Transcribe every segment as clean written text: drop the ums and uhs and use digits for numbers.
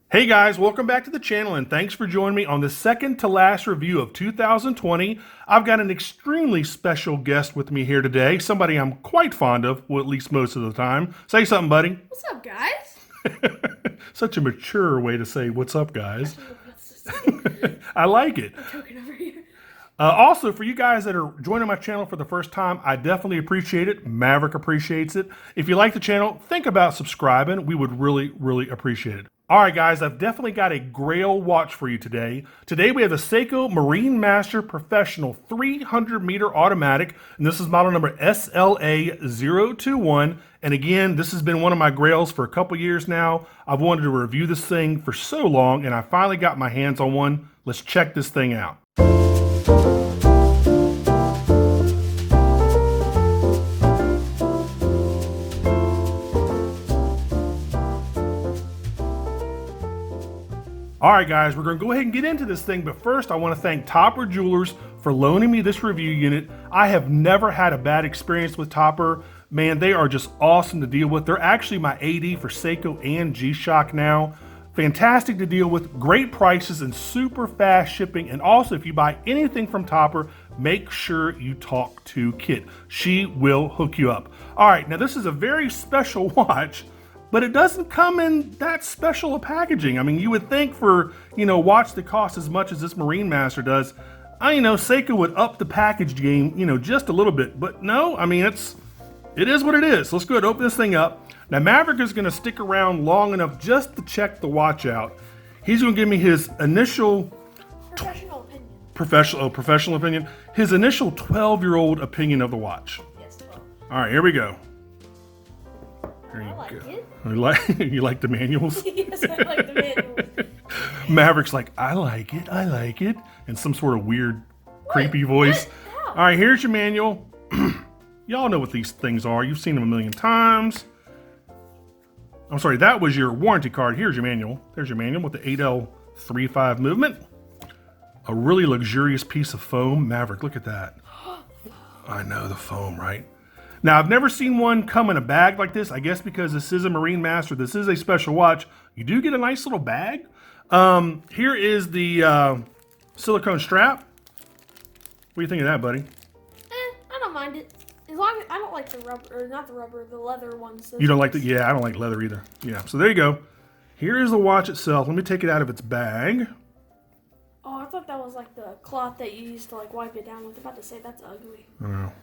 Hey guys, welcome back to the channel and thanks for joining me on the second to last review of 2020. I've got an extremely special guest with me here today, somebody I'm quite fond of, well at least most of the time. Say something, buddy. What's up, guys? Such a mature way to say what's up, guys. I like it. I'm choking over here. Also, for you guys that are joining my channel for the first time, I definitely appreciate it. Maverick appreciates it. If you like the channel, think about subscribing. We would really appreciate it. All right, guys, I've definitely got a grail watch for you today. Today we have a Seiko Marine Master Professional 300-meter automatic, and this is model number SLA021. And again, this has been one of my grails for a couple years now. I've wanted to review this thing for so long, and I finally got my hands on one. Let's check this thing out. All right, guys, we're going to go ahead and get into this thing, but first I want to thank Topper Jewelers for loaning me this review unit. I have never had a bad experience with Topper. Man, they are just awesome to deal with. They're actually my AD for Seiko and G-Shock now. Fantastic to deal with, great prices and super fast shipping. And also, if you buy anything from Topper, make sure you talk to Kit. She will hook you up. All right, now this is a very special watch, but it doesn't come in that special a packaging. I mean, you would think for, watch that costs as much as this Marine Master does, Seiko would up the package game, just a little bit. But no, I mean, it is what it is. Let's go ahead and open this thing up. Now, Maverick is gonna stick around long enough just to check the watch out. He's gonna give me his initial professional opinion. His initial 12-year-old opinion of the watch. Yes, 12. All right, here we go. There you I like go. it. You like the manuals? Yes, I like the manuals. Maverick's like, I like it, in some sort of weird, creepy voice. How? All right, here's your manual. Y'all know what these things are. You've seen them a million times. I'm sorry, that was your warranty card. Here's your manual. There's your manual with the 8L35 movement. A really luxurious piece of foam. Maverick, look at that. I know, the foam, right? Now, I've never seen one come in a bag like this. I guess because this is a Marine Master, this is a special watch. You do get a nice little bag. Here is the silicone strap. What do you think of that, buddy? I don't mind it. As long as I don't like the rubber, or not the rubber, the leather ones. You don't like the, yeah, I don't like leather either. Yeah, so there you go. Here is the watch itself. Let me take it out of its bag. Oh, I thought that was like the cloth that you used to like wipe it down with. I'm about to say that's ugly. I don't know.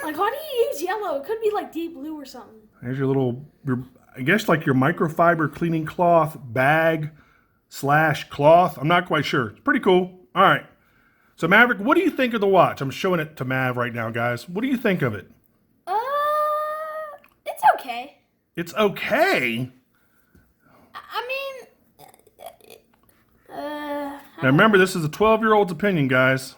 Like, why do you use yellow? It could be like deep blue or something. There's your little, I guess like your microfiber cleaning cloth bag / cloth. I'm not quite sure. It's pretty cool. All right. So Maverick, what do you think of the watch? I'm showing it to Mav right now, guys. What do you think of it? It's okay. It's okay? Now remember, this is a 12-year-old's opinion, guys.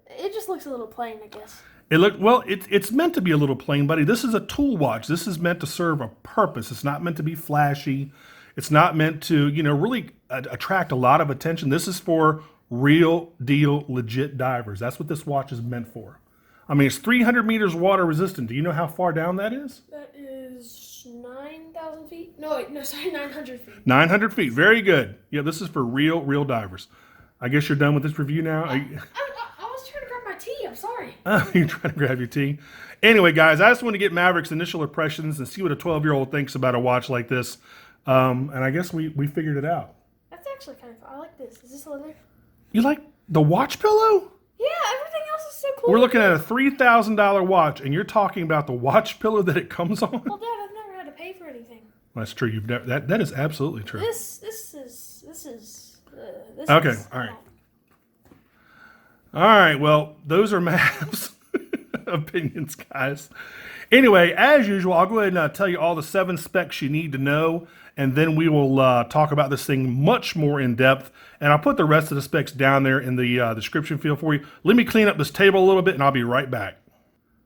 It just looks a little plain, I guess. It's meant to be a little plain, buddy. This is a tool watch. This is meant to serve a purpose. It's not meant to be flashy. It's not meant to, really attract a lot of attention. This is for real deal, legit divers. That's what this watch is meant for. I mean, it's 300 meters water resistant. Do you know how far down that is? That is 9,000 feet? No, 900 feet. 900 feet. Very good. Yeah, this is for real divers. I guess you're done with this review now. I was trying to grab my tea. I'm sorry. You're trying to grab your tea. Anyway, guys, I just want to get Maverick's initial impressions and see what a 12-year-old thinks about a watch like this. And I guess we figured it out. That's actually kind of fun. I like this. Is this leather? You like the watch pillow? Yeah, everything else is so cool. We're looking at a $3,000 watch, and you're talking about the watch pillow that it comes on? Well, Dad, I've never had to pay for anything. That's true. You've never, that is absolutely true. This is okay. All right. All right. Well, those are Mav's opinions, guys. Anyway, as usual, I'll go ahead and tell you all the 7 specs you need to know, and then we will talk about this thing much more in depth. And I'll put the rest of the specs down there in the description field for you. Let me clean up this table a little bit, and I'll be right back.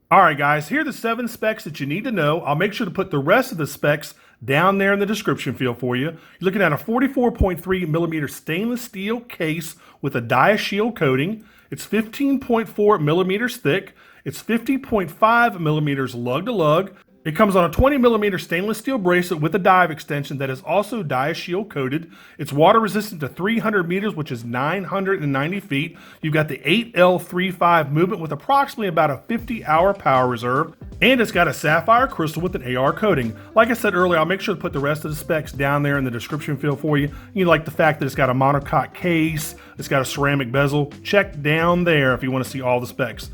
All right, guys, here are the 7 specs that you need to know. I'll make sure to put the rest of the specs down there in the description field for you. You're looking at a 44.3 millimeter stainless steel case with a DiaShield coating. It's 15.4 millimeters thick. It's 50.5 millimeters lug to lug. It comes on a 20mm stainless steel bracelet with a dive extension that is also DiaShield coated. It's water resistant to 300 meters, which is 990 feet. You've got the 8L35 movement with approximately about a 50-hour power reserve. And it's got a sapphire crystal with an AR coating. Like I said earlier, I'll make sure to put the rest of the specs down there in the description field for you. You like the fact that it's got a monocoque case, it's got a ceramic bezel. Check down there if you want to see all the specs.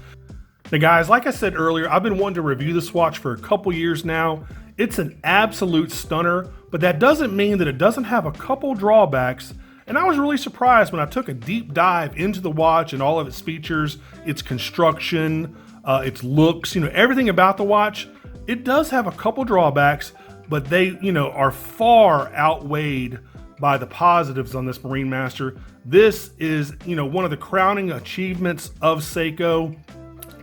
Now guys, like I said earlier, I've been wanting to review this watch for a couple years now. It's an absolute stunner, but that doesn't mean that it doesn't have a couple drawbacks. And I was really surprised when I took a deep dive into the watch and all of its features, its construction, its looks, everything about the watch. It does have a couple drawbacks, but they, are far outweighed by the positives on this Marine Master. This is, one of the crowning achievements of Seiko.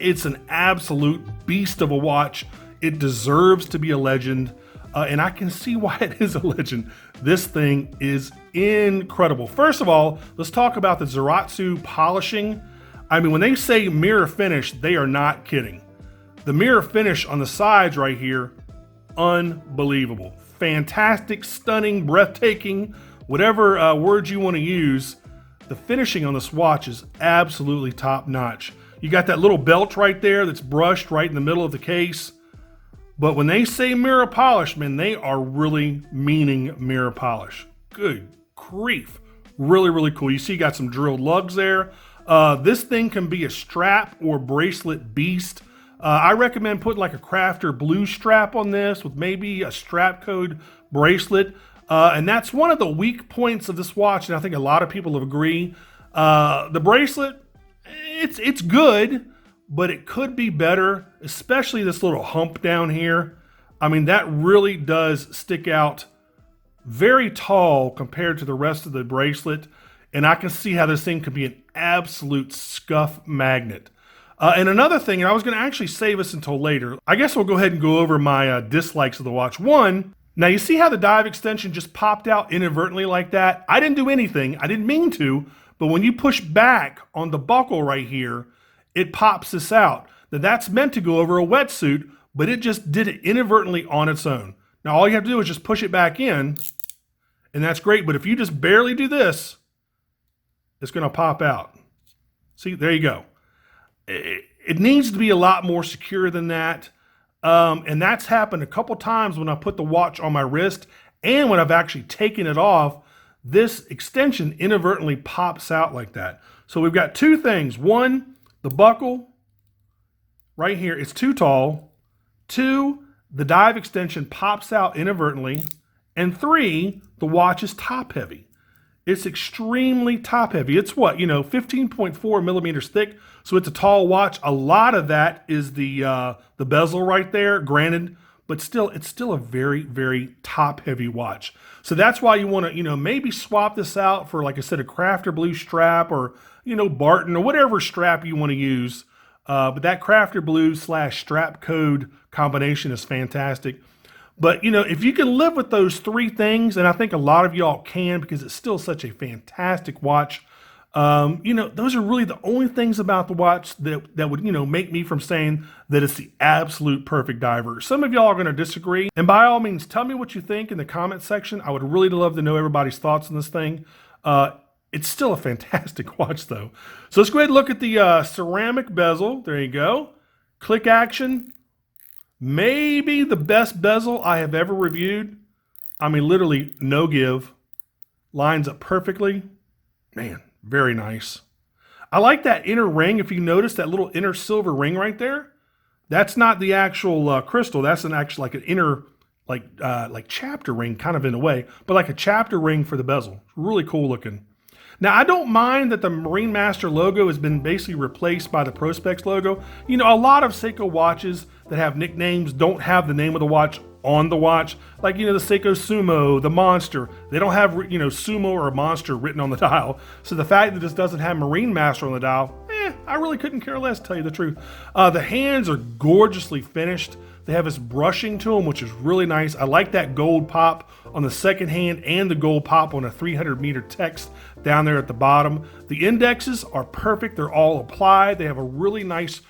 It's an absolute beast of a watch. It deserves to be a legend, and I can see why it is a legend. This thing is incredible. First of all, let's talk about the Zaratsu polishing. I mean, when they say mirror finish, they are not kidding. The mirror finish on the sides right here, unbelievable. Fantastic, stunning, breathtaking, whatever words you want to use. The finishing on this watch is absolutely top notch. You got that little belt right there that's brushed right in the middle of the case. But when they say mirror polish, man, they are really meaning mirror polish. Good grief. Really, really cool. You see you got some drilled lugs there. This thing can be a strap or bracelet beast. I recommend putting like a crafter blue strap on this with maybe a strap code bracelet. And that's one of the weak points of this watch, and I think a lot of people have agreed. The bracelet, it's good, but it could be better, especially this little hump down here. I mean, that really does stick out very tall compared to the rest of the bracelet, and I can see how this thing could be an absolute scuff magnet. And another thing, and I was going to actually save this until later, I guess we'll go ahead and go over my dislikes of the watch. One, now you see how the dive extension just popped out inadvertently like that? I didn't do anything, I didn't mean to, but when you push back on the buckle right here, it pops this out. Now that's meant to go over a wetsuit, but it just did it inadvertently on its own. Now all you have to do is just push it back in, and that's great, but if you just barely do this, it's gonna pop out. See, there you go. It needs to be a lot more secure than that. And that's happened a couple times when I put the watch on my wrist and when I've actually taken it off, this extension inadvertently pops out like that. So we've got two things. One, the buckle right here is too tall. Two, the dive extension pops out inadvertently. And three, the watch is top heavy. It's extremely top heavy. It's what, 15.4 millimeters thick. So it's a tall watch. A lot of that is the bezel right there, granted, but still, it's still a very, very top heavy watch. So that's why you want to, maybe swap this out for, like I said, a Crafter Blue strap or, Barton or whatever strap you want to use. But that Crafter Blue / strap code combination is fantastic. But, if you can live with those three things, and I think a lot of y'all can because it's still such a fantastic watch, those are really the only things about the watch that would, make me from saying that it's the absolute perfect diver. Some of y'all are going to disagree. And by all means, tell me what you think in the comment section. I would really love to know everybody's thoughts on this thing. It's still a fantastic watch though. So let's go ahead and look at the ceramic bezel. There you go. Click action. Maybe the best bezel I have ever reviewed. I mean, literally no give. Lines up perfectly. Man, very nice. I like that inner ring. If you notice that little inner silver ring right there, that's not the actual crystal. That's like an inner, like chapter ring kind of in a way, but like a chapter ring for the bezel. Really cool looking. Now, I don't mind that the Marine Master logo has been basically replaced by the Prospex logo. A lot of Seiko watches that have nicknames don't have the name of the watch on the watch. Like, the Seiko Sumo, the Monster. They don't have, Sumo or Monster written on the dial. So the fact that this doesn't have Marine Master on the dial, I really couldn't care less, to tell you the truth. The hands are gorgeously finished. They have this brushing to them, which is really nice. I like that gold pop on the second hand and the gold pop on a 300-meter text down there at the bottom. The indexes are perfect. They're all applied. They have a really nice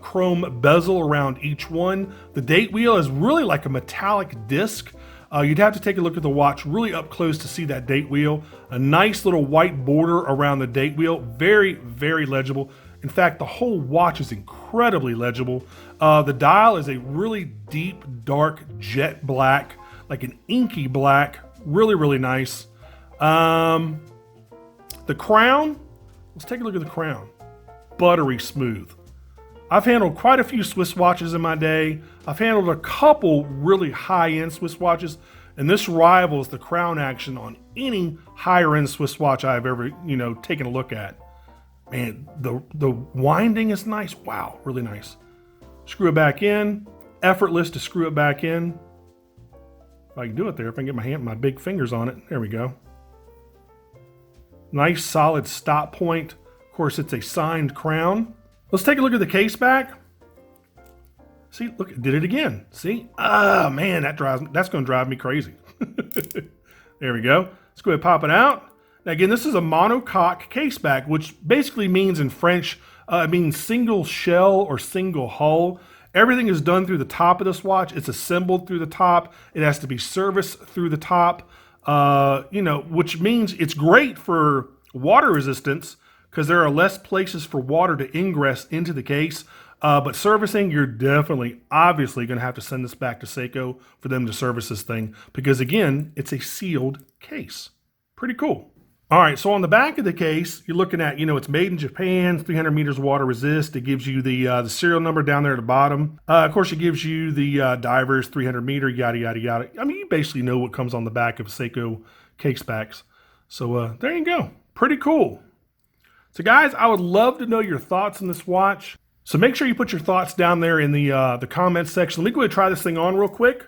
chrome bezel around each one. The date wheel is really like a metallic disc. You'd have to take a look at the watch really up close to see that date wheel. A nice little white border around the date wheel. Very, very legible. In fact, the whole watch is incredibly legible. The dial is a really deep, dark jet black, like an inky black. Really, really nice. The crown, let's take a look at the crown. Buttery smooth. I've handled quite a few Swiss watches in my day. I've handled a couple really high-end Swiss watches, and this rivals the crown action on any higher-end Swiss watch I've ever, taken a look at. Man, the winding is nice. Wow, really nice. Screw it back in. Effortless to screw it back in. If I can do it there, if I can get my big fingers on it. There we go. Nice solid stop point. Of course, it's a signed crown. Let's take a look at the case back. See, look, it did it again. See? Ah, man, that's going to drive me crazy. There we go. Let's go ahead and pop it out. Now, again, this is a monocoque case back, which basically means in French, it means single shell or single hull. Everything is done through the top of this watch. It's assembled through the top. It has to be serviced through the top, which means it's great for water resistance because there are less places for water to ingress into the case. But servicing, you're obviously going to have to send this back to Seiko for them to service this thing because, again, it's a sealed case. Pretty cool. All right, so on the back of the case, you're looking at, it's made in Japan, 300 meters water resist. It gives you the serial number down there at the bottom. Of course, it gives you the divers, 300 meter, yada, yada, yada. I mean, you basically know what comes on the back of Seiko case backs. So there you go. Pretty cool. So guys, I would love to know your thoughts on this watch. So make sure you put your thoughts down there in the comments section. Let me go ahead and try this thing on real quick.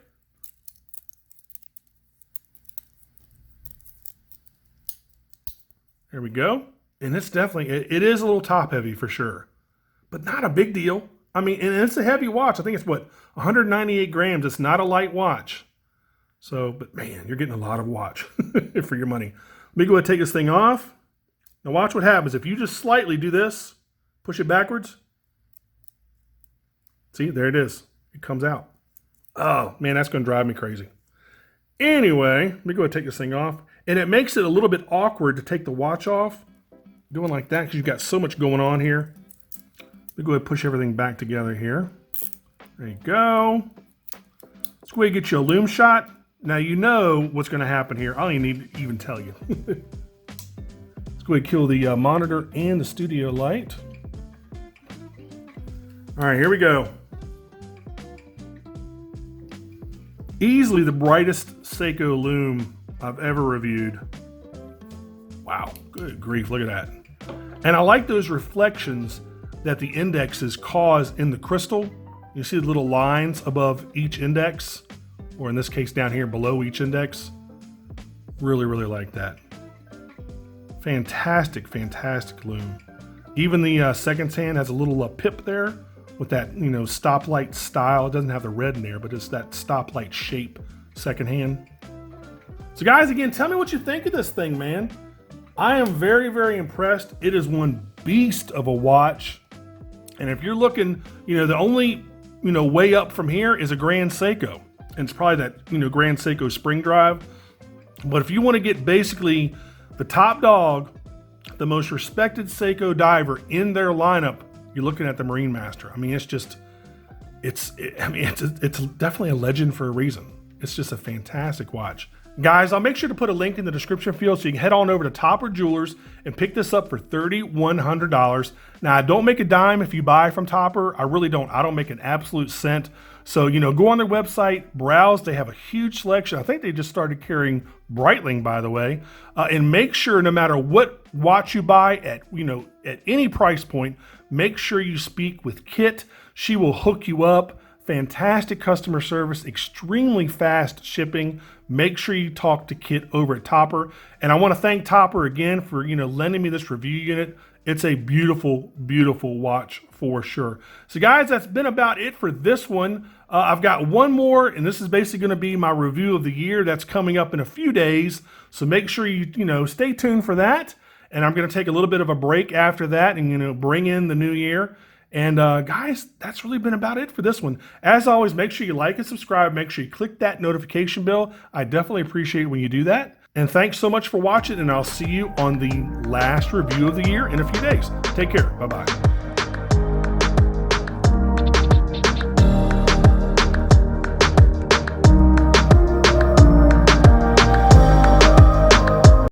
There we go. And it's definitely, it is a little top heavy for sure, but not a big deal. I mean, and it's a heavy watch. I think it's 198 grams. It's not a light watch. So, but man, you're getting a lot of watch for your money. Let me go ahead and take this thing off. Now watch what happens. If you just slightly do this, push it backwards. See, there it is. It comes out. Oh man, that's going to drive me crazy. Anyway, let me go ahead and take this thing off. And it makes it a little bit awkward to take the watch off. Doing like that because you've got so much going on here. Let me go ahead and push everything back together here. There you go. Let's go ahead and get you a Lume shot. Now you know what's going to happen here. I don't even need to even tell you. Let's go ahead and kill the monitor and the studio light. All right, here we go. Easily the brightest Seiko Lume I've ever reviewed. Wow, good grief, look at that. And I like those reflections that the indexes cause in the crystal. You see the little lines above each index, or in this case down here below each index. Really, really like that. Fantastic, fantastic Lume. Even the second hand has a little pip there with that, stoplight style. It doesn't have the red in there, but it's that stoplight shape second hand. So guys, again, tell me what you think of this thing, man. I am very, very impressed. It is one beast of a watch. And if you're looking, the only, way up from here is a Grand Seiko. And it's probably that, Grand Seiko spring drive. But if you want to get basically the top dog, the most respected Seiko diver in their lineup, you're looking at the Marine Master. I mean, it's definitely a legend for a reason. It's just a fantastic watch. Guys, I'll make sure to put a link in the description field so you can head on over to Topper Jewelers and pick this up for $3,100. Now, I don't make a dime if you buy from Topper. I really don't. I don't make an absolute cent. So, go on their website, browse. They have a huge selection. I think they just started carrying Breitling, by the way. And make sure no matter what watch you buy at any price point, make sure you speak with Kit. She will hook you up. Fantastic customer service, extremely fast shipping. Make sure you talk to Kit over at Topper. And I want to thank Topper again for, lending me this review unit. It's a beautiful, beautiful watch for sure. So guys, that's been about it for this one. I've got one more, and this is basically going to be my review of the year that's coming up in a few days. So make sure you, stay tuned for that. And I'm going to take a little bit of a break after that and, bring in the new year. And guys, that's really been about it for this one. As always, make sure you like and subscribe. Make sure you click that notification bell. I definitely appreciate it when you do that. And thanks so much for watching, and I'll see you on the last review of the year in a few days. Take care. Bye-bye.